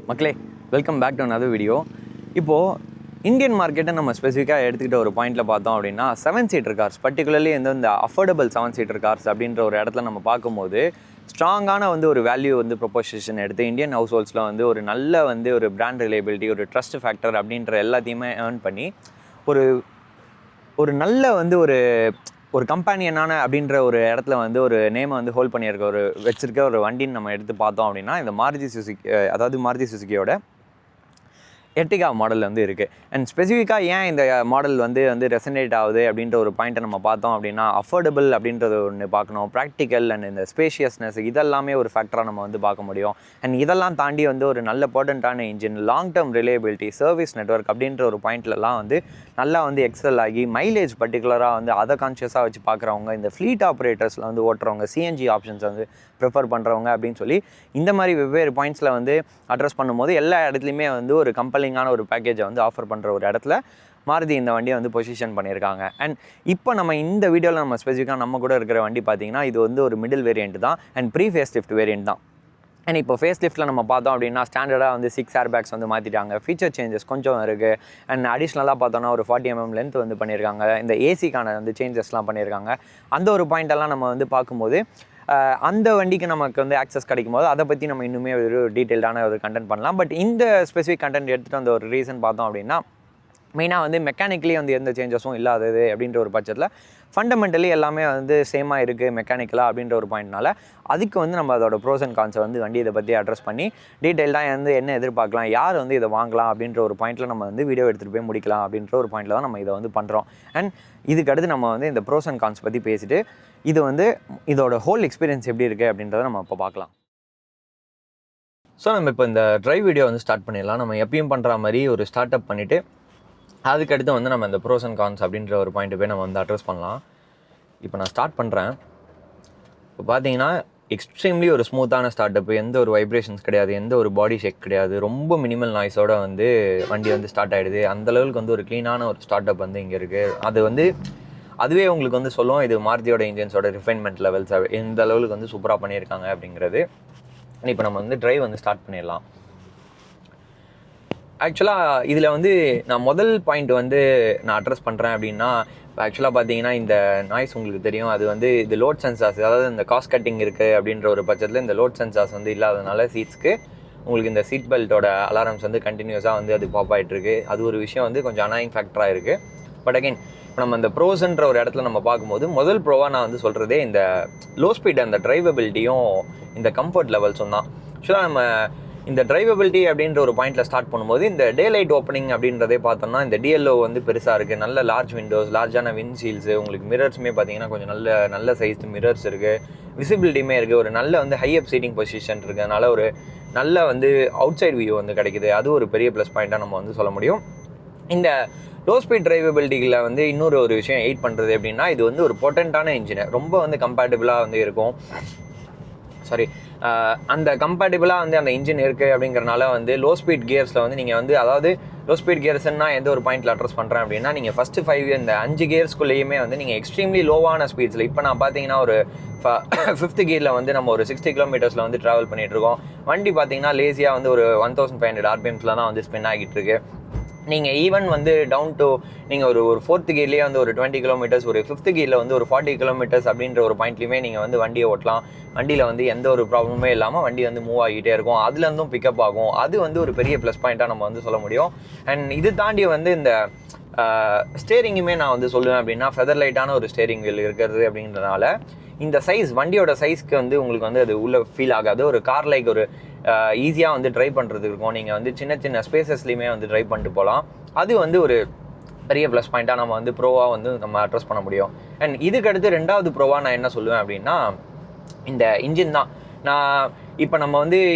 மக்களே welcome back to another video. இப்போது Indian மார்க்கெட்டை நம்ம ஸ்பெசிஃபிக்காக எடுத்துக்கிட்ட ஒரு பாயிண்டில் பார்த்தோம் அப்படின்னா 7 சீட்டர் கார்ஸ், பர்டிகுலர்லி இந்த அஃபோர்டபுள் 7 சீட்டர் கார்ஸ் அப்படின்ற ஒரு இடத்துல நம்ம பார்க்கும்போது ஸ்ட்ராங்கான ஒரு வேல்யூ ப்ரொபோசிஷன் எடுத்து இந்தியன் ஹவுஸ் ஹோல்ட்ஸில் ஒரு நல்ல ஒரு பிராண்ட் ரிலையபிலிட்டி, ஒரு ட்ரஸ்ட் ஃபேக்டர் அப்படின்ற எல்லாத்தையுமே ஏர்ன் பண்ணி ஒரு ஒரு நல்ல ஒரு கம்பேனியனான அப்படின்ற ஒரு இடத்துல ஒரு நேமை ஹோல்ட் பண்ணியிருக்க வச்சிருக்க ஒரு வண்டின்னு நம்ம எடுத்து பார்த்தோம் அப்படின்னா இந்த மாருதி சுசுகி, அதாவது மாருதி சுசுகியோட எர்டிகா மாடல் இருக்குது. அண்ட் ஸ்பெசிஃபிக்காக ஏன் இந்த மாடல் ரெசனேட் ஆகுது அப்படின்ற ஒரு பாயிண்ட்டை நம்ம பார்த்தோம் அப்படின்னா அஃபோர்டபுள் அப்படின்றது ஒன்று பார்க்கணும், ப்ராக்டிக்கல் அண்ட் இந்த ஸ்பேஷியஸ்னஸ் இதெல்லாமே ஒரு ஃபேக்டராக நம்ம பார்க்க முடியும். அண்ட் இதெல்லாம் தாண்டி ஒரு நல்ல இம்பார்ட்டண்ட்டான engine, long term reliability, service network அப்படின்ற ஒரு பாயிண்ட்லலாம் நல்லா எக்ஸல் ஆகி மைலேஜ் பர்டிகுலராக அதை கான்ஷியஸாக வச்சு பார்க்குறவங்க, இந்த ஃப்ளீட் ஆப்ரேட்டர்ஸில் ஓட்டுறவங்க, சிஎன்ஜி ஆப்ஷன்ஸ் ப்ரிஃபர் பண்ணுறவங்க அப்படின்னு சொல்லி இந்த மாதிரி வெவ்வேறு பாயிண்ட்ஸில் அட்ரஸ் பண்ணும்போது எல்லா இடத்துலையுமே ஒரு கம்பெலிங்கான ஒரு பேக்கேஜை ஆஃபர் பண்ணுற ஒரு இடத்துல மாருதி இந்த வண்டியை பொசிஷன் பண்ணியிருக்காங்க. அண்ட் இப்போ நம்ம இந்த வீடியோவில் நம்ம ஸ்பெசிஃபிக்காக நம்ம கூட இருக்கிற வண்டி பார்த்திங்கன்னா இது ஒரு மிடில் வேரியண்ட் தான் and pre facelift variant தான். அண்ட் இப்போ ஃபேஸ் லிஃப்ட்டில் நம்ம பார்த்தோம் அப்படின்னா ஸ்டாண்டர்டாக 6 ஏர் பேக்ஸ் மாற்றிட்டாங்க, ஃபீச்சர் சேஞ்சஸ் கொஞ்சம் இருக்குது. அண்ட் அடிஷ்னலாக பார்த்தோன்னா ஒரு 40 mm லென்த் பண்ணியிருக்காங்க, இந்த ஏசிக்கான சேஞ்சஸ்லாம் பண்ணியிருக்காங்க. அந்த ஒரு பாயிண்டெல்லாம் நம்ம பார்க்கும்போது அந்த வண்டிக்கு நமக்கு ஆக்சஸ் கிடைக்கும் போது அதை பற்றி நம்ம இன்னுமே ஒரு டீட்டெயில்டான ஒரு கண்டென்ட் பண்ணலாம். பட் இந்த ஸ்பெசிஃபிக் கண்டென்ட் எடுத்துகிட்டு வந்த ஒரு ரீசன் பார்த்தோம் அப்படின்னா மெயினாக மெக்கானிக்கலி எந்த சேஞ்சஸும் இல்லாதது அப்படின்ற ஒரு பட்சத்தில் ஃபண்டமெண்டலி எல்லாமே சேமாக இருக்குது மெக்கானிக்கலாக அப்படின்ற ஒரு பாயிண்ட்னால அதுக்கு நம்ம அதோட ப்ரோஸ் அண்ட் கான்ஸை வண்டி இதை பற்றி அட்ரஸ் பண்ணி டீட்டெயில்டாக என்ன எதிர்பார்க்கலாம், யார் இதை வாங்கலாம் அப்படின்ற ஒரு பாயிண்ட்டில் நம்ம வீடியோ எடுத்துகிட்டு போய் முடிக்கலாம் அப்படின்ற ஒரு பாயிண்ட்டில் தான் நம்ம இதை பண்ணுறோம். அண்ட் இதுக்கடுத்து நம்ம இந்த ப்ரோஸ் அண்ட் கான்ஸ் பற்றி பேசிட்டு இது இதோட ஹோல் எக்ஸ்பீரியன்ஸ் எப்படி இருக்குது அப்படின்றத நம்ம இப்போ பார்க்கலாம். ஸோ நம்ம இப்போ இந்த ட்ரைவ் வீடியோ ஸ்டார்ட் பண்ணிடலாம். நம்ம எப்பயும் பண்ணுற மாதிரி ஒரு ஸ்டார்ட் அப் பண்ணிவிட்டு அதுக்கடுத்து நம்ம இந்த ப்ரோஸ் அண்ட் கான்ஸ் அப்படின்ற ஒரு பாயிண்ட்டை போய் நம்ம அட்ரஸ் பண்ணலாம். இப்போ நான் ஸ்டார்ட் பண்ணுறேன். இப்போ பார்த்தீங்கன்னா எக்ஸ்ட்ரீம்லி ஒரு ஸ்மூத்தான ஸ்டார்ட் அப், எந்த ஒரு வைப்ரேஷன்ஸ் கிடையாது, எந்த ஒரு பாடி ஷேக் கிடையாது, ரொம்ப மினிமல் நாய்ஸோட வண்டி ஸ்டார்ட் ஆகிடுது. அந்தளவுக்கு ஒரு க்ளீனான ஒரு ஸ்டார்ட் அப் இங்கே இருக்குது. அது அதுவே உங்களுக்கு சொல்லுவோம் இது மாருதியோட இன்ஜின்ஸோட ரிஃபைன்மெண்ட் லெவல்ஸ் எந்த லெவலுக்கு சூப்பராக பண்ணியிருக்காங்க அப்படிங்கிறது. இப்போ நம்ம ட்ரைவ் ஸ்டார்ட் பண்ணிடலாம். ஆக்சுவலாக இதில் நான் முதல் பாயிண்ட் நான் அட்ரஸ் பண்ணுறேன் அப்படின்னா ஆக்சுவலாக பார்த்தீங்கன்னா இந்த நாய்ஸ் உங்களுக்கு தெரியும், அது இது லோட் சென்சார்ஸ், அதாவது இந்த காஸ்ட் கட்டிங் இருக்குது அப்படின்ற ஒரு பட்சத்தில் இந்த லோட் சென்சார்ஸ் இல்லாதனால சீட்ஸ்க்கு உங்களுக்கு இந்த சீட் பெல்ட்டோட அலாரம்ஸ் கண்டினியூஸாக அது பாப் ஆகிட்டுருக்கு. அது ஒரு விஷயம் கொஞ்சம் அனாயிங் ஃபேக்டராக இருக்குது. பட் அகைன் இப்போ நம்ம இந்த ப்ரோஸ்ன்ற ஒரு இடத்துல நம்ம பார்க்கும்போது முதல் ப்ரோவாக நான் சொல்கிறதே இந்த லோ ஸ்பீட், அந்த டிரைவபிலிட்டியும் இந்த கம்ஃபர்ட் லெவல்ஸும் தான். ஆக்சுவலாக நம்ம இந்த டிரைவபிலிட்டி அப்படின்ற ஒரு பாயிண்ட்டில் ஸ்டார்ட் பண்ணும்போது இந்த டே லைட் ஓப்பனிங் அப்படின்றதே பார்த்தோம்னா இந்த டிஎல்ஓ பெருசாக இருக்குது, நல்ல லார்ஜ் விண்டோஸ், லார்ஜான விண்ட்ஷீல்ஸு, உங்களுக்கு மிரர்ஸுமே பார்த்தீங்கன்னா கொஞ்சம் நல்ல சைஸ் மிரர்ஸ் இருக்குது, விசிபிலிட்டியுமே இருக்குது, ஒரு நல்ல ஹை அப் சீட்டிங் பொசிஷன் இருக்குது, அதனால் ஒரு நல்ல அவுட் சைட் வியூ கிடைக்குது. அது ஒரு பெரிய ப்ளஸ் பாயிண்ட்டாக நம்ம சொல்ல முடியும். இந்த லோ ஸ்பீட் டிரைவபிலிட்டியில் இன்னொரு ஒரு விஷயம் எயிட் பண்ணுறது அப்படின்னா இது ஒரு பொட்டன்ட்டான இன்ஜினை ரொம்ப கம்பேட்டபிளாக இருக்கும். சாரி, அந்த கம்பேட்டபிளாக அந்த இன்ஜின் இருக்குது அப்படிங்கிறனால லோ ஸ்பீட் கியர்ஸில் நீங்கள் அதாவது லோ ஸ்பீட் கியர்ஸ்னா எந்த ஒரு பாயிண்ட்டில் அட்ரஸ் பண்ணுறேன் அப்படின்னா நீங்கள் ஃபஸ்ட்டு 5 கியர்ஸ்குள்ளேயுமே நீங்கள் எக்ஸ்ட்ரீம்லி லோவான ஸ்பீட்ஸில் இப்போ நான் பார்த்தீங்கன்னா ஒரு 5th கியரில் நம்ம ஒரு 60 கிலோமீட்டர்ஸில் ட்ராவல் பண்ணிகிட்ருக்கோம். வண்டி பார்த்தீங்கன்னா லேசியாக ஒரு 1500 RPMஸில் தான் ஸ்பின் ஆகிட்டு இருக்கு. நீங்கள் ஈவன் டவுன் டு நீங்கள் ஒரு 4th கியர்லேயே ஒரு 20 கிலோமீட்டர்ஸ், ஒரு 5th கியரில் ஒரு 40 கிலோமீட்டர்ஸ் அப்படின்ற ஒரு பாயிண்ட்லேயுமே நீங்கள் வண்டியை ஓட்டலாம். வண்டியில் எந்த ஒரு ப்ராப்ளமே இல்லாமல் வண்டி மூவ் ஆகிட்டே இருக்கும், அதுலேருந்தும் பிக்கப் ஆகும். அது ஒரு பெரிய ப்ளஸ் பாயிண்ட்டாக நம்ம சொல்ல முடியும். அண்ட் இது தாண்டி இந்த ஸ்டேரிங்குமே நான் சொல்லுவேன் அப்படின்னா ஃபெதர் லைட்டான ஒரு ஸ்டேரிங் வீல் இருக்கிறது அப்படின்றனால இந்த சைஸ் வண்டியோட சைஸ்க்கு உங்களுக்கு அது உள்ள ஃபீல் ஆகாது. ஒரு கார் லைக் ஒரு ஈஸியாக ட்ரைவ் பண்ணுறதுக்கு இருக்கும். நீங்கள் சின்ன சின்ன ஸ்பேசஸ்லையுமே ட்ரைவ் பண்ணிட்டு போகலாம். அது ஒரு பெரிய ப்ளஸ் பாயிண்ட்டாக நம்ம ப்ரோவாக நம்ம அட்ரஸ் பண்ண முடியும். அண்ட் இதுக்கடுத்து 2வது ப்ரோவாக நான் என்ன சொல்லுவேன் அப்படின்னா இந்த இன்ஜின் தான். நான் இப்போ நம்ம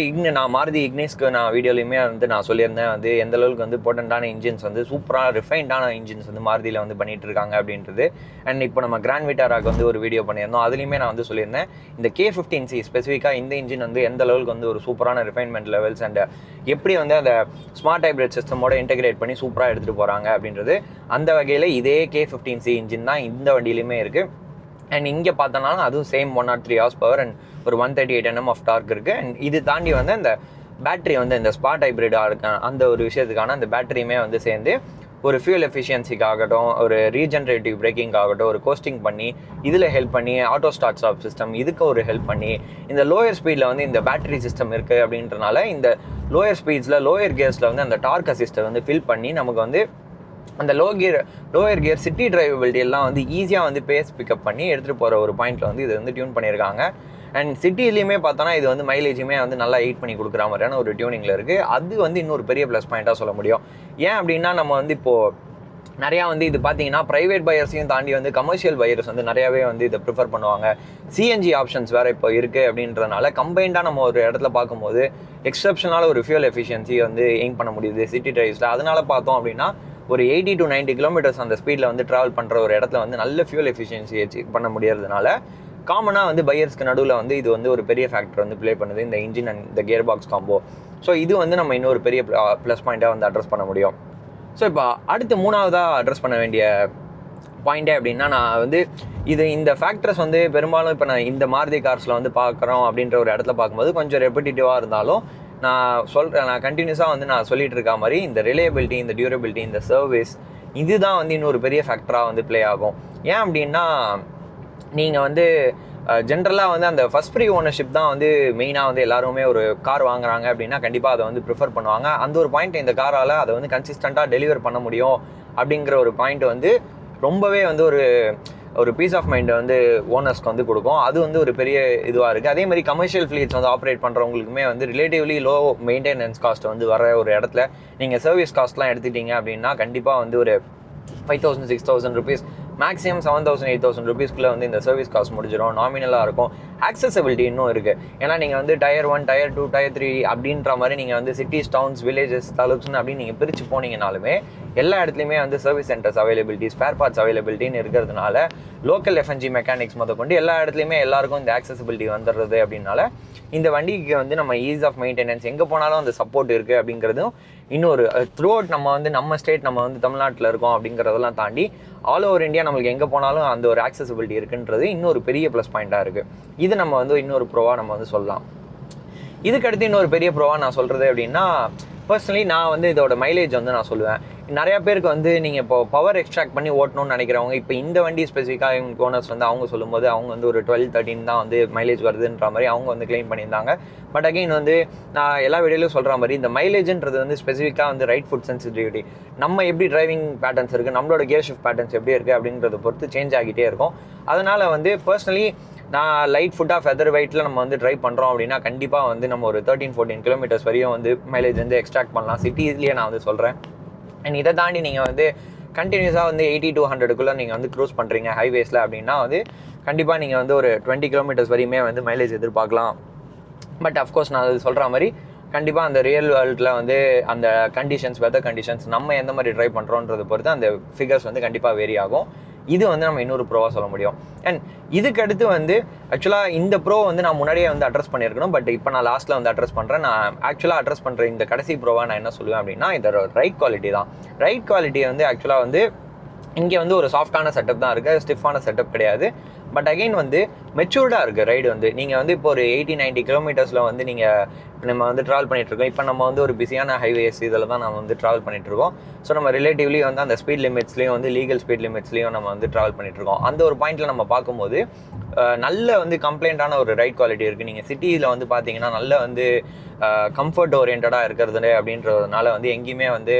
நான் மாருதி இக்னிஸ்க்கு நான் வீடியோலையுமே நான் சொல்லியிருந்தேன் எந்த அளவுக்கு பொட்டன்ட்டான இன்ஜின்ஸ் சூப்பராக ரிஃபைன்டான இன்ஜின்ஸ் மாருதியில் பண்ணிகிட்டு இருக்காங்க அப்படின்றது. அண்ட் இப்போ நம்ம கிராண்ட் விட்டாராக்கு ஒரு வீடியோ பண்ணியிருந்தோம், அதுலேயுமே நான் சொல்லியிருந்தேன் இந்த K15C ஸ்பெசிஃபிக்காக இந்த இன்ஜின் எந்த அளவுக்கு ஒரு சூப்பரான ரிஃபைன்மெண்ட் லெவல்ஸ் அண்ட் எப்படி அந்த ஸ்மார்ட் ஹைப்ரிட் சிஸ்டமோட இன்டெகிரேட் பண்ணி சூப்பராக எடுத்துகிட்டு போகிறாங்க அப்படின்றது. அந்த வகையில் இதே K15C இன்ஜின் தான் இந்த வண்டியிலையுமே இருக்குது. அண்ட் இங்கே பார்த்தோம்னாலும் அதுவும் சேம் 103 horsepower அண்ட் ஒரு 138 Nm ஆஃப் டார்க் இருக்குது. அண்ட் இது தாண்டி அந்த பேட்டரி வந்து இந்த ஸ்பாட் ஹைப்ரிடாக இருக்க அந்த ஒரு விஷயத்துக்கான அந்த பேட்டரியுமே வந்து சேர்ந்து ஒரு ஃபியூல் எஃபிஷியன்சிக்காகட்டும், ஒரு ரீஜென்ரேட்டிவ் பிரேக்கிங் ஆகட்டும், ஒரு கோஸ்டிங் பண்ணி இதில் ஹெல்ப் பண்ணி, ஆட்டோ ஸ்டார்ட் ஸ்டாப் சிஸ்டம் இதுக்கு ஒரு ஹெல்ப் பண்ணி, இந்த லோயர் ஸ்பீடில் வந்து இந்த பேட்டரி சிஸ்டம் இருக்குது அப்படின்றனால இந்த லோயர் ஸ்பீட்ஸில் லோயர் கியர்ஸில் வந்து அந்த டார்க் அசிஸ்டை வந்து ஃபில் பண்ணி நமக்கு வந்து அந்த லோயர் கியர் சிட்டி டிரைவபிலிட்டி எல்லாம் வந்து ஈஸியாக வந்து பேஸ் பிக்கப் பண்ணி எடுத்துகிட்டு போகிற ஒரு பாயிண்ட்டில் வந்து இது வந்து டியூன் பண்ணியிருக்காங்க. அண்ட் சிட்டிலையுமே பார்த்தோன்னா இது வந்து மைலேஜுமே வந்து நல்லா எயிட் பண்ணி கொடுக்குற மாதிரியான ஒரு டியூனிங்கில் இருக்குது. அது வந்து இன்னொரு பெரிய ப்ளஸ் பாயிண்ட்டாக சொல்ல முடியும். ஏன் அப்படின்னா நம்ம வந்து இப்போது நிறையா வந்து இது பார்த்தீங்கன்னா ப்ரைவேட் பையர்ஸையும் தாண்டி வந்து கமர்ஷியல் பையர்ஸ் வந்து நிறையாவே வந்து இதை ப்ரிஃபர் பண்ணுவாங்க. சிஎன்ஜி ஆப்ஷன்ஸ் வேறு இப்போ இருக்குது அப்படின்றதுனால கம்பைண்டாக நம்ம ஒரு இடத்துல பார்க்கும்போது எக்ஸப்ஷனால ஒரு ஃபியூல் எஃபிஷியன்சி வந்து எய்ம் பண்ண முடியுது சிட்டி டிரைவ்ஸில். அதனால பார்த்தோம் அப்படின்னா ஒரு 80 to 90 கிலோமீட்டர்ஸ் அந்த ஸ்பீடில் வந்து ட்ராவல் பண்ணுற ஒரு இடத்துல வந்து நல்ல ஃபியூல் எஃபிஷியன்சி அச்சீவ் பண்ண முடியறதுனால காமனாக வந்து பையர்ஸ்க்கு நடுவில் வந்து இது வந்து ஒரு பெரிய ஃபேக்டர் வந்து ப்ளே பண்ணுது, இந்த இன்ஜின் அண்ட் இந்த கியர் பாக்ஸ் காம்போ. ஸோ இது வந்து நம்ம இன்னொரு பெரிய ப்ளஸ் பாயிண்ட்டாக வந்து அட்ரஸ் பண்ண முடியும். ஸோ இப்போ அடுத்து மூணாவதாக அட்ரஸ் பண்ண வேண்டிய பாயிண்ட்டே அப்படின்னா, நான் வந்து இந்த ஃபேக்டர்ஸ் வந்து பெரும்பாலும் இப்போ நான் இந்த மாருதி கார்ஸில் வந்து பார்க்குறோம் அப்படின்ற ஒரு இடத்துல பார்க்கும்போது கொஞ்சம் ரெப்பிட்டேட்டிவாக இருந்தாலும் நான் கண்டினியூஸாக வந்து நான் சொல்லிட்டு இருக்க மாதிரி இந்த ரிலையபிலிட்டி, இந்த டியூரபிலிட்டி, இந்த சர்வீஸ் இதுதான் வந்து இன்னொரு பெரிய ஃபேக்டராக வந்து ப்ளே ஆகும். ஏன் அப்படின்னா நீங்கள் வந்து ஜென்ரலாக வந்து அந்த ஃபர்ஸ்ட் ஃப்ரீ ஓனர்ஷிப் தான் வந்து மெயினாக வந்து எல்லாருமே ஒரு கார் வாங்குறாங்க அப்படின்னா கண்டிப்பாக அதை வந்து ப்ரிஃபர் பண்ணுவாங்க. அந்த ஒரு பாயிண்ட் இந்த காரால் அதை வந்து கன்சிஸ்டண்ட்டாக டெலிவர் பண்ண முடியும் அப்படிங்கிற ஒரு பாயிண்ட் வந்து ரொம்பவே வந்து ஒரு பீஸ் ஆஃப் மைண்டை வந்து ஓனர்ஸ்க்கு வந்து கொடுக்கும். அது வந்து ஒரு பெரிய இதுவாக இருக்குது. அதே மாதிரி கமர்ஷியல் ஃப்ளீட்ஸ் வந்து ஆப்ரேட் பண்ணுறவங்களுக்குமே வந்து ரிலேட்டிவ்லி லோ மெயின்டெனன்ஸ் காஸ்ட் வந்து வர ஒரு இடத்துல நீங்கள் சர்வீஸ் காஸ்ட்லாம் எடுத்துட்டீங்க அப்படின்னா கண்டிப்பாக வந்து ஒரு 5,000 6,000 rupees மேக்ஸிமம் 7,000 8,000 rupeesக்குள்ளே வந்து இந்த சர்வீஸ் காஸ்ட் முடிஞ்சிடும். நாமினலாக இருக்கும். ஆக்சசபிலிட்டி இன்னும் இருக்குது. ஏன்னா நீங்கள் வந்து டயர் 1 டயர் 2 டயர் 3 அப்படின்ற மாதிரி நீங்கள் வந்து சிட்டிஸ், டவுன்ஸ், வில்லேஜஸ், தாலுக்ஸ்னு அப்படின்னு நீங்கள் பிரித்து போனீங்கனாலுமே எல்லா இடத்துலையுமே வந்து service centres availability, spare parts அவைலபிலிட்டின்னு இருக்கிறதுனால லோக்கல் எஃப்என்ஜி மெக்கானிக்ஸ் கொண்டு எல்லா இடத்துலையுமே எல்லாருக்கும் இந்த ஆக்சசபிலிட்டி வந்துடுறது அப்படின்னால இந்த வண்டிக்கு வந்து நம்ம ஈஸ் ஆஃப் மெயின்டெனன்ஸ் எங்கே போனாலும் அந்த சப்போர்ட் இருக்குது அப்படிங்கிறதும் இன்னொரு த்ரூ அவுட் நம்ம ஸ்டேட் நம்ம வந்து தமிழ்நாட்டில் இருக்கோம் அப்படிங்கிறதெல்லாம் தாண்டி ஆல் ஓவர் இந்தியா நம்மளுக்கு எங்கே போனாலும் அந்த ஒரு ஆக்சசபிலிட்டி இருக்குன்றது இன்னொரு பெரிய ப்ளஸ் பாயிண்ட்டாக இருக்குது. இது நம்ம வந்து இன்னொரு ப்ரோவாக நம்ம வந்து சொல்லலாம். இதுக்கடுத்து இன்னொரு பெரிய ப்ரோவாக நான் சொல்கிறது அப்படின்னா, பர்சனலி நான் வந்து இதோட மைலேஜ் வந்து நான் சொல்லுவேன். நிறையா பேருக்கு வந்து நீங்கள் இப்போ பவர் எக்ஸ்ட்ராக்ட் பண்ணி ஓட்டணும்னு நினைக்கிறவங்க, இப்போ இந்த வண்டி ஸ்பெசிஃபிக்காக இவங்க ஓனர்ஸ் வந்து அவங்க சொல்லும்போது அவங்க வந்து ஒரு 12-13 தான் வந்து மைலேஜ் வருதுன்ற மாதிரி அவங்க வந்து கிளைம் பண்ணியிருந்தாங்க. பட் அகைன் வந்து நான் எல்லா வீடியோலையும் சொல்கிற மாதிரி இந்த மைலேஜ்ன்றது வந்து ஸ்பெசிஃபிக்காக வந்து ரைட் ஃபுட் சென்சிட்டிவிட்டி, நம்ம எப்படி டிரைவிங் பேட்டர்ன்ஸ் இருக்குது, நம்மளோட கியர் ஷிஃப்ட் பேட்டர்ன்ஸ் எப்படி இருக்குது அப்படின்றத பொறுத்து சேஞ்ச் ஆகிட்டே இருக்கும். அதனால் வந்து பர்சனலி நான் லைட் ஃபுட்டாக ஃபெதர் வெயிட்டில் நம்ம வந்து ட்ரைவ் பண்ணுறோம் அப்படின்னா கண்டிப்பாக வந்து நம்ம ஒரு 13-14 கிலோமீட்டர்ஸ் வரையும் வந்து மைலேஜ் வந்து எக்ஸ்ட்ராக்ட் பண்ணலாம். சிட்டிஸ்லேயே நான் வந்து சொல்கிறேன். அண்ட் இதை தாண்டி நீங்கள் வந்து கண்டினியூஸாக வந்து 80 to 100க்குள்ளே நீங்கள் வந்து க்ரூஸ் பண்ணுறீங்க ஹைவேஸில் அப்படின்னா வந்து கண்டிப்பாக நீங்கள் வந்து ஒரு 20 கிலோமீட்டர்ஸ் வரையுமே வந்து மைலேஜ் எதிர்பார்க்கலாம். பட் அஃப்கோர்ஸ் நான் அது சொல்கிற மாதிரி கண்டிப்பாக அந்த ரியல் வேர்ல்டில் வந்து அந்த கண்டிஷன்ஸ், வெதர் கண்டிஷன்ஸ் நம்ம எந்த மாதிரி ட்ரைவ் பண்ணுறோன்றதை பொறுத்து அந்த ஃபிகர்ஸ் வந்து கண்டிப்பாக வேரி ஆகும். இது வந்து நம்ம இன்னொரு ப்ரோவாக சொல்ல முடியும். அண்ட் இதுக்கு அடுத்து வந்து ஆக்சுவலாக இந்த ப்ரோ வந்து நான் முன்னாடியே வந்து அட்ரஸ் பண்ணியிருக்கணும். பட் இப்போ நான் லாஸ்ட்டில் வந்து அட்ரஸ் பண்ணுறேன். நான் ஆக்சுவலாக அட்ரஸ் பண்ணுற இந்த கடைசி ப்ரோவாக நான் என்ன சொல்லுவேன் அப்படின்னா, இதோட ரைட் குவாலிட்டி தான். ரைட் குவாலிட்டி வந்து ஆக்சுவலாக வந்து இங்கே வந்து ஒரு சாஃப்டான செட்டப் தான் இருக்குது, ஸ்டிஃபான செட்டப் கிடையாது. பட் அகெயின் வந்து மெச்சூர்டாக இருக்குது ரைடு வந்து. நீங்கள் வந்து இப்போ ஒரு 80-90 கிலோமீட்டர்ஸில் வந்து நம்ம வந்து ட்ராவல் பண்ணிகிட்ருக்கோம். இப்போ நம்ம வந்து ஒரு பிஸியான ஹைவேஸ் இதில் தான் நம்ம வந்து ட்ராவல் பண்ணிகிட்ருக்கோம். ஸோ நம்ம ரிலேட்டிவ்லி வந்து அந்த ஸ்பீட் லிமிட்ஸ்லேயும் வந்து லீகல் ஸ்பீட் லிமிட்ஸ்லேயும் நம்ம வந்து ட்ராவல் பண்ணிகிட்ருக்கோம். அந்த ஒரு பாயிண்ட்டில் நம்ம பார்க்கும்போது நல்ல வந்து கம்ப்ளைண்ட்டான ஒரு ரைட் குவாலிட்டி இருக்குது. நீங்கள் சிட்டியில் வந்து பார்த்தீங்கன்னா நல்ல வந்து கம்ஃபர்ட் ஓரியன்டாக இருக்கிறது அப்படின்றதுனால வந்து எங்கேயுமே வந்து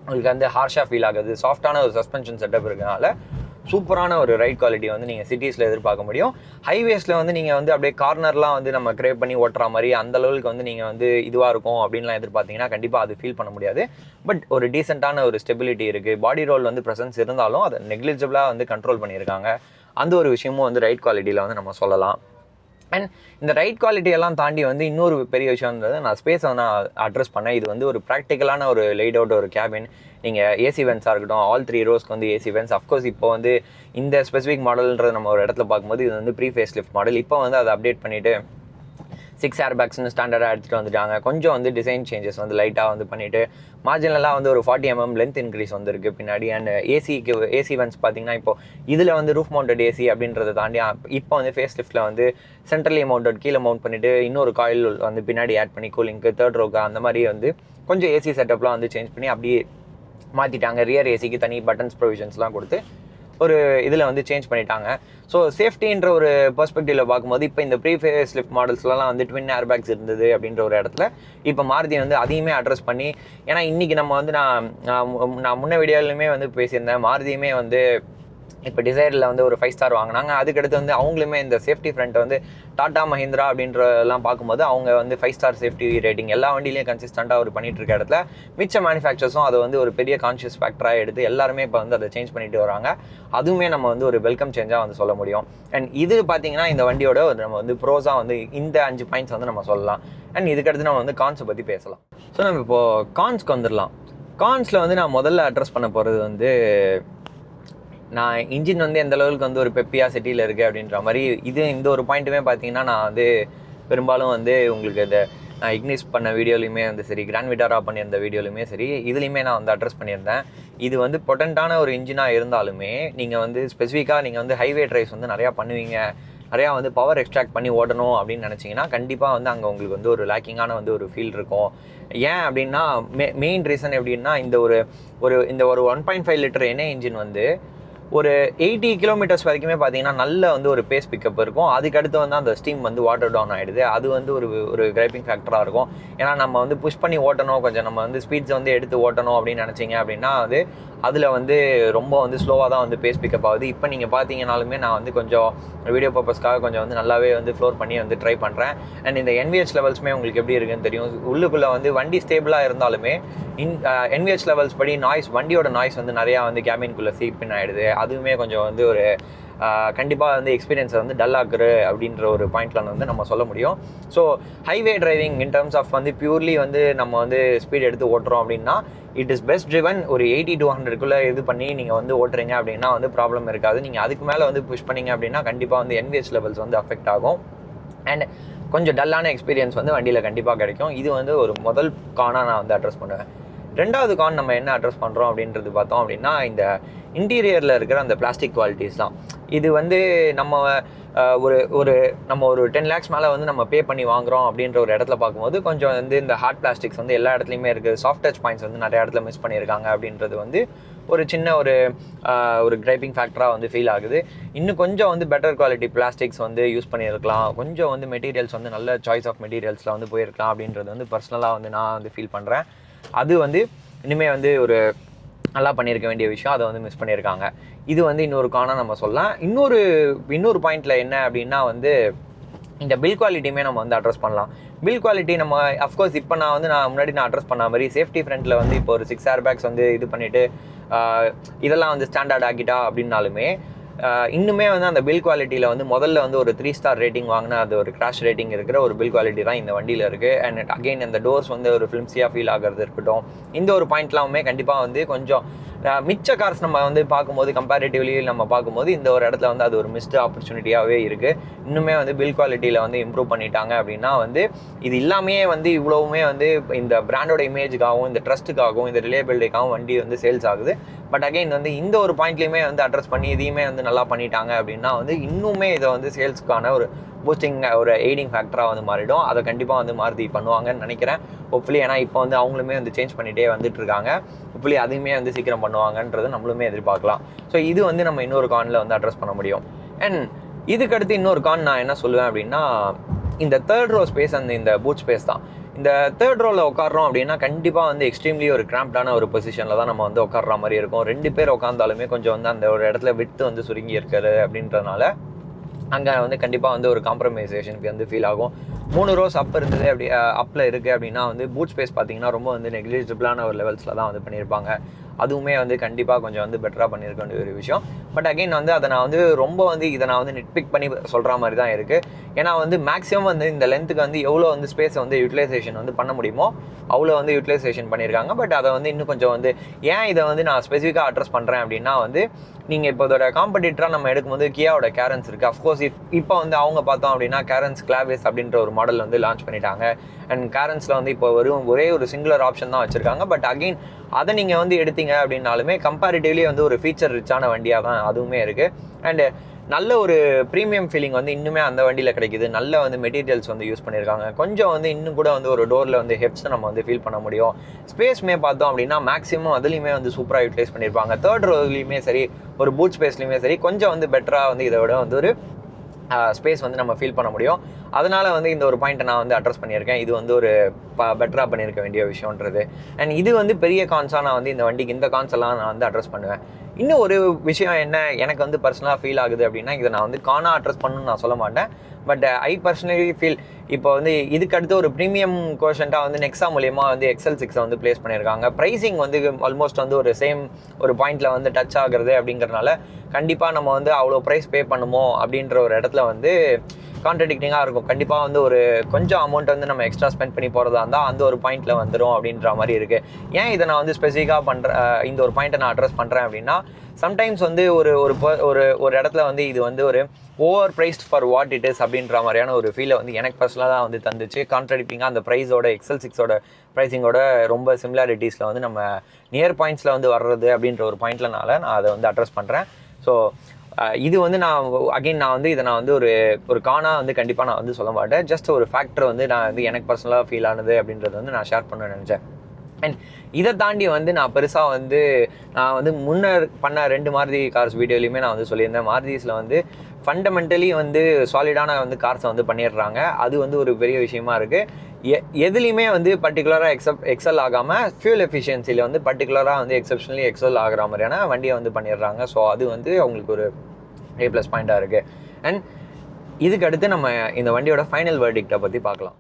உங்களுக்கு வந்து ஹார்ஷாக ஃபீல் ஆகுது. சாஃப்டான ஒரு சஸ்பென்ஷன் செட்டப் இருக்கிறதுனால சூப்பரான ஒரு ரைட் குவாலிட்டி வந்து நீங்கள் சிட்டிஸில் எதிர்பார்க்க முடியும். ஹைவேஸில் வந்து நீங்கள் வந்து அப்படியே கார்னர்லாம் வந்து நம்ம கிரேப் பண்ணி ஓட்டுற மாதிரி அந்த லெவலுக்கு வந்து நீங்கள் வந்து இதுவாக இருக்கும் அப்படின்லாம் எதிர்பார்த்தீங்கன்னா கண்டிப்பாக அது ஃபீல் பண்ண முடியாது. பட் ஒரு டீசெண்டான ஒரு ஸ்டெபிலிட்டி இருக்குது. பாடி ரோல் வந்து ப்ரெசன்ஸ் இருந்தாலும் அதை நெக்லிஜிபிளாக வந்து கண்ட்ரோல் பண்ணியிருக்காங்க. அந்த ஒரு விஷயமும் வந்து ரைட் குவாலிட்டியில் வந்து நம்ம சொல்லலாம். அண்ட் இந்த ரைட் குவாலிட்டியெல்லாம் தாண்டி வந்து இன்னொரு பெரிய விஷயம்ன்றது நான் ஸ்பேஸை நான் அட்ரஸ் பண்ணேன். இது வந்து ஒரு ப்ராக்டிக்கலான ஒரு லைட் அவுட் ஒரு கேபின். நீங்கள் ஏசி வென்ஸாக இருக்கட்டும், ஆல் 3 ரோஸ்க்கு வந்து ஏசி வென்ஸ். அஃப்கோர்ஸ் இப்போ வந்து இந்த ஸ்பெசிஃபிக் மாடல்ன்றது நம்ம ஒரு இடத்துல பார்க்கும்போது இது வந்து ப்ரீ ஃபேஸ் லிஃப்ட் மாடல். இப்போ வந்து அதை அப்டேட் பண்ணிவிட்டு 6 ஏர் பேக்ஸ்னு ஸ்டாண்டர்டாக எடுத்துகிட்டு வந்துட்டாங்க. கொஞ்சம் வந்து டிசைன் சேஞ்சஸ் வந்து லைட்டாக வந்து பண்ணிவிட்டு மார்ஜினலாக வந்து ஒரு 40 mm லென்த் இன்க்ரீஸ் வந்துருக்கு பின்னாடி. அண்ட் ஏசி வென்ஸ் பார்த்தீங்கன்னா இப்போ இதில் வந்து ரூஃப் மவுண்டட் ஏசி அப்படின்றத தாண்டி இப்போ வந்து ஃபேஸ் லிஃப்ட்டில் வந்து சென்ட்ரலி மவுண்டட் கீழே மவுண்ட் பண்ணிவிட்டு இன்னொரு காயில் வந்து பின்னாடி ஆட் பண்ணி கூலிங்க்கு 3rd ரோக்கு அந்த மாதிரி வந்து கொஞ்சம் ஏசி செட்டப்லாம் வந்து சேஞ்ச் பண்ணி அப்படியே மாற்றிட்டாங்க. ரியர் ஏசிக்கு தனி பட்டன்ஸ் ப்ரொவிஷன்ஸ்லாம் கொடுத்து ஒரு இதில் வந்து சேஞ்ச் பண்ணிட்டாங்க. ஸோ சேஃப்டின்ற ஒரு பெர்ஸ்பெக்டிவில் பார்க்கும்போது இப்போ இந்த ப்ரீ ஃபேஸ் லிஃப்ட் மாடல்ஸ்லாம் வந்து ட்வின் ஏர் பேக்ஸ் இருந்தது அப்படின்ற ஒரு இடத்துல இப்போ மாருதி வந்து அதையுமே அட்ரஸ் பண்ணி, ஏன்னா இன்றைக்கி நம்ம வந்து நான் முன்ன வீடியோலையுமே வந்து பேசியிருந்தேன், மாருதியுமே வந்து இப்போ டிசைரில் வந்து ஒரு 5 ஸ்டார் வாங்கினாங்க. அதுக்கடுத்து வந்து அவங்களுமே இந்த சேஃப்டி ஃப்ரண்ட்டை வந்து டாடா மஹிந்திரா அப்படின்றலாம் பார்க்கும்போது அவங்க வந்து 5 ஸ்டார் சேஃப்டி ரேட்டிங் எல்லா வண்டியிலையும் கன்சிஸ்டண்ட்டாக ஒரு பண்ணிட்டு இருக்க இடத்துல மிச்ச மேனுஃபேக்சர்ஸும் அதை வந்து ஒரு பெரிய கான்ஷியஸ் ஃபேக்டராக எடுத்து எல்லாருமே இப்போ வந்து அதை சேஞ்ச் பண்ணிட்டு வராங்க. அதுவுமே நம்ம வந்து ஒரு வெல்கம் சேஞ்சாக வந்து சொல்ல முடியும். அண்ட் இது பார்த்தீங்கன்னா இந்த வண்டியோட நம்ம வந்து ப்ரோஸாக வந்து இந்த 5 பாயிண்ட்ஸ் வந்து நம்ம சொல்லலாம். அண்ட் இதுக்கடுத்து நம்ம வந்து கான்ஸை பற்றி பேசலாம். ஸோ நம்ம இப்போது கான்ஸ்க்கு வந்துடலாம். கான்ஸில் வந்து நான் முதல்ல அட்ரஸ் பண்ண போகிறது வந்து நான் இன்ஜின் வந்து எந்த லெவலுக்கு வந்து ஒரு பெப்பியாக சிட்டியில் இருக்குது அப்படின்ற மாதிரி இந்த ஒரு பாயிண்ட்டுமே பார்த்தீங்கன்னா நான் வந்து பெரும்பாலும் வந்து உங்களுக்கு இந்த நான் இக்னிஸ் பண்ண வீடியோலையுமே வந்து சரி, கிராண்ட் விட்டாரா பண்ணியிருந்த வீடியோலையுமே சரி, இதுலேயுமே நான் வந்து அட்ரஸ் பண்ணியிருந்தேன். இது வந்து பொட்டன்ட்டான ஒரு இன்ஜினாக இருந்தாலுமே நீங்கள் வந்து ஸ்பெசிஃபிக்காக நீங்கள் வந்து ஹைவே ட்ரைவ்ஸ் வந்து நிறையா பண்ணுவீங்க, நிறையா வந்து பவர் எக்ஸ்ட்ராக்ட் பண்ணி ஓடணும் அப்படின்னு நினச்சிங்கன்னா கண்டிப்பாக வந்து அங்கே உங்களுக்கு வந்து ஒரு லேக்கிங்கான வந்து ஒரு ஃபீல் இருக்கும். ஏன் அப்படின்னா மெயின் ரீசன் எப்படின்னா இந்த ஒரு 1.5 லிட்டர் எண்ணெய் இன்ஜின் வந்து ஒரு 80 கிலோமீட்டர்ஸ் வரைக்குமே பார்த்தீங்கன்னா நல்ல வந்து ஒரு பேஸ் பிக்கப் இருக்கும். அதுக்கடுத்து வந்து அந்த ஸ்டீம் வந்து வாட்டர் டவுன் ஆகிடுது. அது வந்து ஒரு கிரைப்பிங் ஃபேக்டராக இருக்கும். ஏன்னா நம்ம வந்து புஷ் பண்ணி ஓட்டணும், கொஞ்சம் நம்ம வந்து ஸ்பீட்ஸை வந்து எடுத்து ஓட்டணும் அப்படின்னு நினச்சிங்க அப்படின்னா அதில் வந்து ரொம்ப வந்து ஸ்லோவாக தான் வந்து பேஸ் பிக்கப் ஆகுது. இப்போ நீங்கள் பார்த்தீங்கன்னாலுமே நான் வந்து கொஞ்சம் வீடியோ பர்பஸ்க்காக கொஞ்சம் வந்து நல்லாவே வந்து ஃப்ளோர் பண்ணி வந்து ட்ரை பண்ணுறேன். அண்ட் இந்த NVH லெவல்ஸுமே உங்களுக்கு எப்படி இருக்குன்னு தெரியும். உள்ளுக்குள்ளே வந்து வண்டி ஸ்டேபிளாக இருந்தாலுமே NVH லெவல்ஸ் படி வண்டியோட நாய்ஸ் வந்து நிறையா வந்து கேபின்குள்ளே சீப்பின் ஆகிடுது. அதுவுமே கொஞ்சம் வந்து ஒரு கண்டிப்பாக வந்து எக்ஸ்பீரியன்ஸை வந்து டல் ஆக்குற அப்படின்ற ஒரு பாயிண்ட்ல வந்து நம்ம சொல்ல முடியும். So highway driving in terms of வந்து பியூர்லி வந்து நம்ம வந்து ஸ்பீட் எடுத்து ஓட்டுறோம் அப்படின்னா இட் இஸ் பெஸ்ட் ட்ரிவன் ஒரு 80 to 100க்குள்ளே இது பண்ணி நீங்கள் வந்து ஓட்டுறீங்க அப்படின்னா வந்து ப்ராப்ளம் இருக்காது. நீங்கள் அதுக்கு மேலே வந்து புஷ் பண்ணிங்க அப்படின்னா கண்டிப்பாக வந்து NVH லெவல்ஸ் வந்து அஃபெக்ட் ஆகும். அண்ட் கொஞ்சம் டல்லான எக்ஸ்பீரியன்ஸ் வந்து வண்டியில் கண்டிப்பாக கிடைக்கும். இது வந்து ஒரு முதல் கானாக நான் வந்து அட்ரஸ் பண்ணுவேன். ரெண்டாவது கான் நம்ம என்ன அட்ரஸ் பண்ணுறோம் அப்படின்றது பார்த்தோம் அப்படின்னா இந்த இன்டீரியரில் இருக்கிற அந்த பிளாஸ்டிக் குவாலிட்டிஸ் தான். இது வந்து நம்ம ஒரு 10 lakhs மேலே வந்து நம்ம பே பண்ணி வாங்குகிறோம் அப்படின்ற ஒரு இடத்துல பார்க்கும்போது கொஞ்சம் வந்து இந்த ஹார்ட் பிளாஸ்டிக்ஸ் வந்து எல்லா இடத்துலையுமே இருக்குது. சாஃப்ட் டச் பாயிண்ட்ஸ் வந்து நிறைய இடத்துல மிஸ் பண்ணியிருக்காங்க அப்படின்றது வந்து ஒரு சின்ன ஒரு கிரைப்பிங் ஃபேக்டராக வந்து ஃபீல் ஆகுது. இன்னும் கொஞ்சம் வந்து பெட்டர் குவாலிட்டி பிளாஸ்டிக்ஸ் வந்து யூஸ் பண்ணியிருக்கலாம், கொஞ்சம் வந்து மெட்டீரியல்ஸ் வந்து நல்ல சாய்ஸ் ஆஃப் மெட்டீரியல்ஸில் வந்து போயிருக்கலாம் அப்படின்றது வந்து பர்சனலாக வந்து நான் வந்து ஃபீல் பண்ணுறேன். அது வந்து இனிமேல் வந்து ஒரு நல்லா பண்ணியிருக்க வேண்டிய விஷயம், அதை வந்து மிஸ் பண்ணியிருக்காங்க. இது வந்து இன்னொரு காரணம் நம்ம சொல்லலாம். இன்னொரு பாயிண்டில் என்ன அப்படின்னா வந்து இந்த பில் குவாலிட்டியுமே நம்ம வந்து அட்ரஸ் பண்ணலாம். பில் குவாலிட்டி நம்ம அஃப்கோர்ஸ் இப்போ நான் முன்னாடி அட்ரஸ் பண்ண மாதிரி சேஃப்டி ஃப்ரண்ட்டில் வந்து இப்போ ஒரு 6 ஏர் பேக்ஸ் வந்து இது பண்ணிவிட்டு இதெல்லாம் வந்து ஸ்டாண்டர்ட் ஆக்கிட்டா அப்படின்னாலுமே இன்னுமே வந்து அந்த பில் குவாலிட்டியில் வந்து முதல்ல வந்து ஒரு 3 ஸ்டார் ரேட்டிங் வாங்கினா அது ஒரு கிராஷ் ரேட்டிங் இருக்கிற ஒரு பில் குவாலிட்டி தான் இந்த வண்டியில் இருக்குது. அண்ட் அகெயின் அந்த டோர்ஸ் வந்து ஒரு ஃபிலிம்ஸியாக ஃபீல் ஆகிறது இருக்கட்டும், இந்த ஒரு பாயிண்ட்லாமே கண்டிப்பாக வந்து கொஞ்சம் மிச்ச கார்ஸ் நம்ம வந்து பார்க்கும்போது கம்பேரிட்டிவ்லி நம்ம பார்க்கும்போது இந்த ஒரு இடத்துல வந்து அது ஒரு மிஸ்டு ஆப்பர்ச்சுனிட்டியாகவே இருக்குது. இன்னுமே வந்து பில் குவாலிட்டியில் வந்து இம்ப்ரூவ் பண்ணிட்டாங்க அப்படின்னா வந்து இது எல்லாமே வந்து இவ்வளவுமே வந்து இந்த பிராண்டோட இமேஜுக்காகவும் இந்த ட்ரஸ்ட்டுக்காகவும் இந்த ரிலேபிலிட்டிக்காகவும் வண்டி வந்து சேல்ஸ் ஆகுது. பட் அகைன் வந்து இந்த ஒரு பாயிண்ட்லேயுமே வந்து அட்ரஸ் பண்ணி இதையுமே வந்து நல்லா பண்ணிட்டாங்க அப்படின்னா வந்து இன்னுமே இதை வந்து சேல்ஸ்க்கான ஒரு பூஸ்டிங் ஒரு எய்டிங் ஃபேக்டராக வந்து மாறிடும். அதை கண்டிப்பாக வந்து மாருதி பண்ணுவாங்கன்னு நினைக்கிறேன். ஹோப்ஃபுல்லி ஏன்னா இப்போ வந்து அவங்களுமே வந்து சேஞ்ச் பண்ணிகிட்டே வந்துட்டு இருக்காங்க. ஹோப்ஃபுல்லி அதையுமே வந்து சீக்கிரம் பண்ணுவாங்கன்றது நம்மளுமே எதிர்பார்க்கலாம். ஸோ இது வந்து நம்ம இன்னொரு கானில் வந்து அட்ரஸ் பண்ண முடியும். அண்ட் இதுக்கடுத்து இன்னொரு கான் நான் என்ன சொல்லுவேன் அப்படின்னா இந்த 3rd row ஸ்பேஸ் அந்த இந்த பூட் ஸ்பேஸ் தான். இந்த 3rd rowல உட்காரோம் அப்படின்னா கண்டிப்பாக வந்து எக்ஸ்ட்ரீம்லி ஒரு கிராம்ப்டான ஒரு பொசிஷனில் தான் நம்ம வந்து உட்கார்ற மாதிரி இருக்கும். 2 பேர் உட்காந்தாலுமே கொஞ்சம் வந்து அந்த ஒரு இடத்துல விட்டு வந்து சுருங்கி இருக்கிறது அப்படின்றதுனால அங்கே வந்து கண்டிப்பாக வந்து ஒரு காம்ப்ரமைசேஷனுக்கு வந்து ஃபீல் ஆகும். 3 rows அப் இருந்தது அப்படி அப்பில் இருக்குது அப்படின்னா வந்து பூட் ஸ்பேஸ் பார்த்தீங்கன்னா ரொம்ப வந்து நெக்லிஜிபிளான ஒரு லெவல்ஸில் தான் வந்து பண்ணியிருப்பாங்க. அதுவுமே வந்து கண்டிப்பாக கொஞ்சம் வந்து பெட்டராக பண்ணியிருக்க வேண்டிய ஒரு விஷயம். பட் அகைன் வந்து அதை நான் வந்து ரொம்ப வந்து இதை நான் வந்து நெட்பிக் பண்ணி சொல்கிற மாதிரி தான் இருக்குது. ஏன்னா வந்து மேக்ஸிமம் வந்து இந்த லென்த்துக்கு வந்து எவ்வளோ வந்து ஸ்பேஸை வந்து யூட்டிலைசேஷன் வந்து பண்ண முடியுமோ அவ்வளோ வந்து யூட்டிலைசேஷன் பண்ணியிருக்காங்க. பட் அதை வந்து இன்னும் கொஞ்சம் வந்து ஏன் இதை வந்து நான் ஸ்பெசிஃபிக்காக அட்ரஸ் பண்ணுறேன் அப்படின்னா வந்து நீங்கள் இப்போ இதோட காம்படிட்டராக நம்ம எடுக்கும்போது கியாவோட கேரன்ஸ் இருக்குது. அஃப்கோர்ஸ் இப்போ வந்து அவங்க பார்த்தோம் அப்படின்னா கேரன்ஸ் கிளாவிஸ் அப்படின்ற ஒரு மாடல் வந்து லான்ச் பண்ணிட்டாங்க. அண்ட் கேரன்ஸில் வந்து இப்போ ஒரே ஒரு சிங்குலர் ஆப்ஷன் தான் வச்சுருக்காங்க. பட் அகெயின் அதை நீங்கள் வந்து எடுத்தீங்க அப்படின்னாலுமே கம்பேரிட்டிவ்லி வந்து ஒரு ஃபீச்சர் ரிச்சான வண்டியாக தான் அதுவுமே இருக்குது. அண்டு நல்ல ஒரு ப்ரீமியம் ஃபீலிங் வந்து இன்னுமே அந்த வண்டியில் கிடைக்குது. நல்ல வந்து மெட்டீரியல்ஸ் வந்து யூஸ் பண்ணியிருக்காங்க. கொஞ்சம் வந்து இன்னும் கூட வந்து ஒரு டோரில் வந்து ஹெப்ஸ் நம்ம வந்து ஃபீல் பண்ண முடியும். ஸ்பேஸ்மே பார்த்தோம் அப்படின்னா மேக்ஸிமம் அதுலேயுமே வந்து சூப்பராக யூட்டிலைஸ் பண்ணியிருப்பாங்க. தேர்ட் ரோலையுமே சரி, ஒரு பூட் ஸ்பேஸ்லையுமே சரி, கொஞ்சம் வந்து பெட்டராக வந்து இதை விட வந்து ஒரு ஸ்பேஸ் வந்து நம்ம ஃபீல் பண்ண முடியும். அதனால் வந்து இந்த ஒரு பாயிண்ட்டை நான் வந்து அட்ரஸ் பண்ணியிருக்கேன். இது வந்து ஒரு பெட்டராக பண்ணியிருக்க வேண்டிய விஷயன்றது. அண்ட் இது வந்து பெரிய கான்ஸாக நான் வந்து இந்த வண்டிக்கு இந்த கான்ஸ் எல்லாம் நான் வந்து அட்ரஸ் பண்ணுவேன். இன்னும் ஒரு விஷயம் என்ன எனக்கு வந்து பர்சனலாக ஃபீல் ஆகுது அப்படின்னா, இதை நான் வந்து கானாக அட்ரஸ் பண்ணணும்னு நான் சொல்ல மாட்டேன். பட் ஐ பர்சனலி ஃபீல் இப்போ வந்து இதுக்கு அடுத்து ஒரு ப்ரீமியம் கோஷன்ட்டாக வந்து நெக்ஸா மூலியமா வந்து XL6 வந்து பிளேஸ் பண்ணியிருக்காங்க. ப்ரைஸிங் வந்து ஆல்மோஸ்ட் வந்து ஒரு சேம் ஒரு பாயிண்டில் வந்து டச் ஆகுறது அப்படிங்கிறதுனால கண்டிப்பாக நம்ம வந்து அவ்வளோ ப்ரைஸ் பே பண்ணுமோ அப்படின்ற ஒரு இடத்துல வந்து கான்ட்ரடிக்டிங்காக இருக்கும். கண்டிப்பாக வந்து ஒரு கொஞ்சம் அமௌண்ட் வந்து நம்ம எக்ஸ்ட்ரா ஸ்பெண்ட் பண்ணி போகிறதா இருந்தால் அந்த ஒரு பாயிண்ட்டில் வந்துடும் அப்படின்ற மாதிரி இருக்குது. ஏன் இதை நான் வந்து ஸ்பெசிஃபிக்காக இந்த ஒரு பாயிண்ட்டை நான் அட்ரஸ் பண்ணுறேன் அப்படின்னா, சம்டைம்ஸ் வந்து ஒரு இடத்துல வந்து இது வந்து ஒரு over prized for what it is அப்படின்ற மாதிரியான ஒரு ஃபீலை வந்து எனக்கு பர்சனலாக தான் வந்து தந்துச்சு. கான்ட்ரடிக்டிங்காக அந்த ப்ரைஸோட XL6ஓட ப்ரைஸிங்கோட ரொம்ப சிமிலாரிட்டிஸில் வந்து நம்ம நியர் பாயிண்ட்ஸில் வந்து வர்றது அப்படின்ற ஒரு பாயிண்ட்லனால நான் அதை வந்து அட்ரஸ் பண்ணுறேன். ஸோ இது வந்து நான் வந்து இதை நான் வந்து ஒரு காணா வந்து கண்டிப்பாக நான் வந்து சொல்ல மாட்டேன். ஜஸ்ட் ஒரு ஃபேக்டர் வந்து நான் வந்து எனக்கு பர்சனலாக ஃபீல் ஆனது அப்படின்றது வந்து நான் ஷேர் பண்ண நினச்சேன். அண்ட் இதை தாண்டி வந்து நான் பெருசாக வந்து நான் வந்து முன்னர் பண்ண 2 மாருதி கார்ஸ் வீடியோலையுமே நான் வந்து சொல்லியிருந்தேன். மாருதிஸில் வந்து ஃபண்டமெண்டலி வந்து சாலிடான வந்து கார்ஸை வந்து பண்ணிடுறாங்க. அது வந்து ஒரு பெரிய விஷயமா இருக்குது. எதுலேயுமே வந்து பர்டிகுலராக எக்ஸல் ஆகாமல் ஃபியூல் எஃபிஷியன்சியில் வந்து பர்டிகுலராக வந்து எக்ஸப்ஷனலி எக்ஸல் ஆகிற மாதிரியான வண்டியை வந்து பண்ணிடுறாங்க. ஸோ அது வந்து அவங்களுக்கு ஒரு ++ பாயிண்ட்டாக இருக்குது. அண்ட் இதுக்கு அடுத்து நம்ம இந்த வண்டியோட ஃபைனல் வெர்டிக்டை பற்றி பார்க்கலாம்.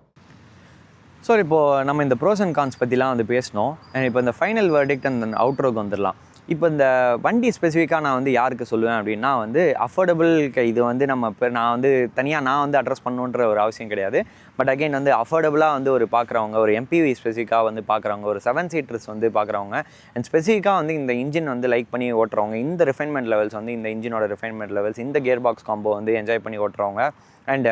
ஸோ இப்போது நம்ம இந்த ப்ரோஸ் அண்ட் கான்ஸ் பற்றிலாம் வந்து பேசணும். அண்ட் இப்போ இந்த ஃபைனல் வெர்டிக்ட் அந்த அவுட்ரோக்கு வந்துடலாம். இப்போ இந்த வண்டி ஸ்பெசிஃபிக்காக நான் வந்து யாருக்கு சொல்லுவேன் அப்படின்னா வந்து அஃபோர்டபுள் இது வந்து நான் வந்து தனியாக நான் வந்து அட்ரஸ் பண்ணணுன்ற ஒரு அவசியம் கிடையாது. பட் அகெயின் வந்து அஃபோர்டபுளாக வந்து ஒரு பார்க்குறவங்க, ஒரு MPV ஸ்பெசிஃபிக்காக வந்து பார்க்குறவங்க, ஒரு 7 சீட்டர்ஸ் வந்து பார்க்குறவங்க, அண்ட் ஸ்பெசிஃபிக்காக வந்து இந்த இன்ஜின் வந்து லைக் பண்ணி ஓட்டுறவங்க, இந்த ரிஃபைன்மெண்ட் லெவல்ஸ் வந்து இந்த இன்ஜினோட ரிஃபைன்மெண்ட் லெவல்ஸ், இந்த கியர் பாக்ஸ் காம்போ வந்து என்ஜாய் பண்ணி ஓட்டுறவங்க, அண்ட்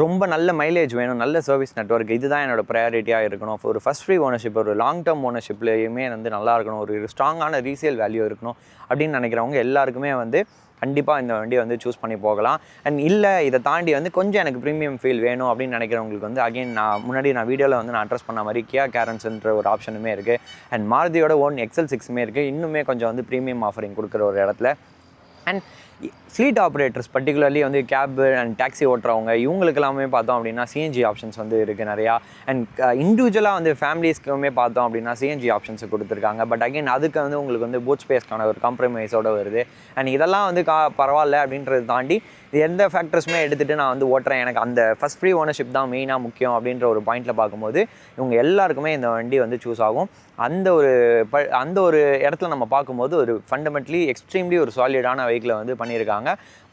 ரொம்ப நல்ல மைலேஜ் வேணும், நல்ல சர்வீஸ் நெட்வொர்க், இதுதான் என்னோட ப்ரையாரிட்டியாக இருக்கணும். ஒரு ஃபஸ்ட் ஃப்ரீ ஓனர்ஷிப், ஒரு லாங் டேர்ம் ஓனர்ஷிப்லேயுமே வந்து நல்லா இருக்கணும், ஒரு ஸ்ட்ராங்கான ரீசேல் வேல்யூ இருக்கணும் அப்படின்னு நினைக்கிறவங்க எல்லாருக்குமே வந்து கண்டிப்பாக இந்த வண்டியை வந்து சூஸ் பண்ணி போகலாம். அண்ட் இல்லை இதை தாண்டி வந்து கொஞ்சம் எனக்கு ப்ரீமியம் ஃபீல் வேணும் அப்படின்னு நினைக்கிறவங்களுக்கு வந்து அகெயின் நான் வீடியோவில் வந்து நான் அட்ரஸ் பண்ண மாதிரி கியா கேரன்ஸ்ன்ற ஒரு ஆப்ஷனுமே இருக்குது. அண்ட் மாருதியோட ஓன் XL6மே இருக்குது. இன்னுமே கொஞ்சம் வந்து ப்ரீமியம் ஆஃபரிங் கொடுக்குற ஒரு இடத்துல. அண்ட் ஃப்ளீட் ஆப்ரேட்டர்ஸ் பர்டிகுலர்லி வந்து கேப் அண்ட் டாக்ஸி ஓட்டுறவங்க இவங்களுக்கு எல்லாமே பார்த்தோம் அப்படின்னா சிஎன்ஜி ஆப்ஷன்ஸ் வந்து இருக்குது நிறையா. அண்ட் இண்டிவிஜுவலாக வந்து ஃபேமிலிஸ்க்குமே பார்த்தோம் அப்படின்னா சிஎன்ஜி ஆப்ஷன்ஸ் கொடுத்துருக்காங்க. பட் அகைன் அதுக்கு வந்து உங்களுக்கு வந்து பூட் ஸ்பேஸ்க்கான ஒரு காம்ப்ரமைஸோடு வருது. அண்ட் இதெல்லாம் வந்து பரவாயில்ல அப்படின்றத தாண்டி எந்த ஃபேக்டர்ஸுமே எடுத்துகிட்டு நான் வந்து ஓட்டுறேன், எனக்கு அந்த ஃபஸ்ட் ஃப்ரீ ஓனர்ஷிப் தான் மெயினாக முக்கியம் அப்படின்ற ஒரு பாயிண்டில் பார்க்கும்போது இவங்க எல்லாருக்குமே இந்த வண்டி வந்து சூஸ் ஆகும். அந்த ஒரு இடத்துல நம்ம பார்க்கும்போது ஒரு ஃபண்டமெண்டலி எக்ஸ்ட்ரீம்லி ஒரு சாலிடான வெஹிக்கிளை வந்து பண்ணியிருக்காங்க.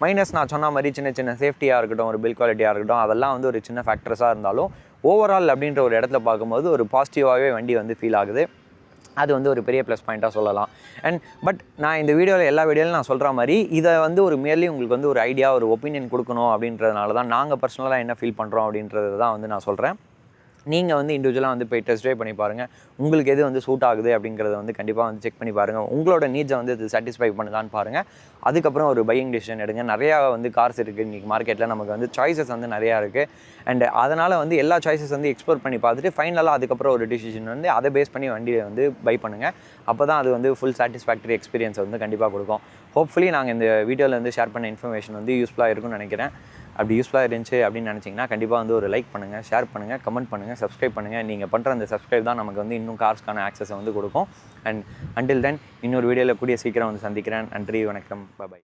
மைனஸ் நான் சொன்ன மாதிரி சின்ன சின்ன சேஃப்டியாக இருக்கட்டும், ஒரு பில் குவாலிட்டியாக இருக்கட்டும், அதெல்லாம் வந்து ஒரு சின்ன ஃபேக்டர்ஸாக இருந்தாலும் ஓவரால் அப்படின்ற ஒரு இடத்துல பார்க்கும்போது ஒரு பாசிட்டிவாகவே வண்டி வந்து ஃபீல் ஆகுது. அது வந்து ஒரு பெரிய ப்ளஸ் பாயிண்ட்டாக சொல்லலாம். பட் நான் இந்த வீடியோவில் எல்லா வீடியோவிலும் நான் சொல்கிற மாதிரி இதை வந்து ஒரு மேர்லி உங்களுக்கு வந்து ஒரு ஐடியா, ஒரு ஒப்பீனியன் கொடுக்கணும் அப்படின்றதுனால தான் நாங்கள் பர்சனலாக என்ன ஃபீல் பண்ணுறோம் அப்படின்றது தான் வந்து நான் சொல்கிறேன். நீங்கள் வந்து இண்டிவிஜுவலாக வந்து போய் டெஸ்ட் ட்ரைவ் பண்ணி பாருங்கள். உங்களுக்கு எது வந்து சூட் ஆகுது அப்படிங்கிறத வந்து கண்டிப்பாக வந்து செக் பண்ணி பாருங்கள். உங்களோட நீட்ஸை வந்து இது சாட்டிஸ்ஃபை பண்ணுதான்னு பாருங்கள். அதுக்கப்புறம் ஒரு பையிங் டிசிஷன் எடுங்க. நிறையா வந்து கார்ஸ் இருக்குது இன்றைக்கி மார்க்கெட்டில், நமக்கு வந்து சாய்ஸஸ் வந்து நிறையா இருக்குது. அண்ட் அதனால் வந்து எல்லா சாய்ஸஸ் வந்து எக்ஸ்ப்ளோர் பண்ணி பார்த்துட்டு ஃபைனலாக அதுக்கப்புறம் ஒரு டிசிஷன் வந்து அதை பேஸ் பண்ணி வண்டியை வந்து பை பண்ணுங்கள். அப்போ தான் அது வந்து ஃபுல் சாட்டிஸ்ஃபேக்டரி எக்ஸ்பீரியன்ஸை வந்து கண்டிப்பாக கொடுக்கும். ஹோப்ஃபுல்லி நாங்கள் இந்த வீடியோவில் வந்து ஷேர் பண்ண இன்ஃபர்மேஷன் வந்து யூஸ்ஃபுல்லாக இருக்கும்னு நினைக்கிறேன். அப்படி யூஸ்ஃபுல்லாக இருந்துச்சு அப்படின்னு நினச்சிங்கன்னா கண்டிப்பாக வந்து ஒரு லைக் பண்ணுங்கள், ஷேர் பண்ணுங்கள், கமெண்ட் பண்ணுங்கள், சப்ஸ்கிரைப் பண்ணுங்கள். நீங்கள் பண்ணுற அந்த சப்ஸ்கிரைப் தான் நமக்கு வந்து இன்னும் கார்ஸ்க்கான ஆக்சஸை வந்து கொடுக்கும். அண்ட் அண்டில் தென் இன்னொரு வீடியோவில் கூடிய சீக்கிரம் வந்து சந்திக்கிறேன். நன்றி, வணக்கம், பாய்.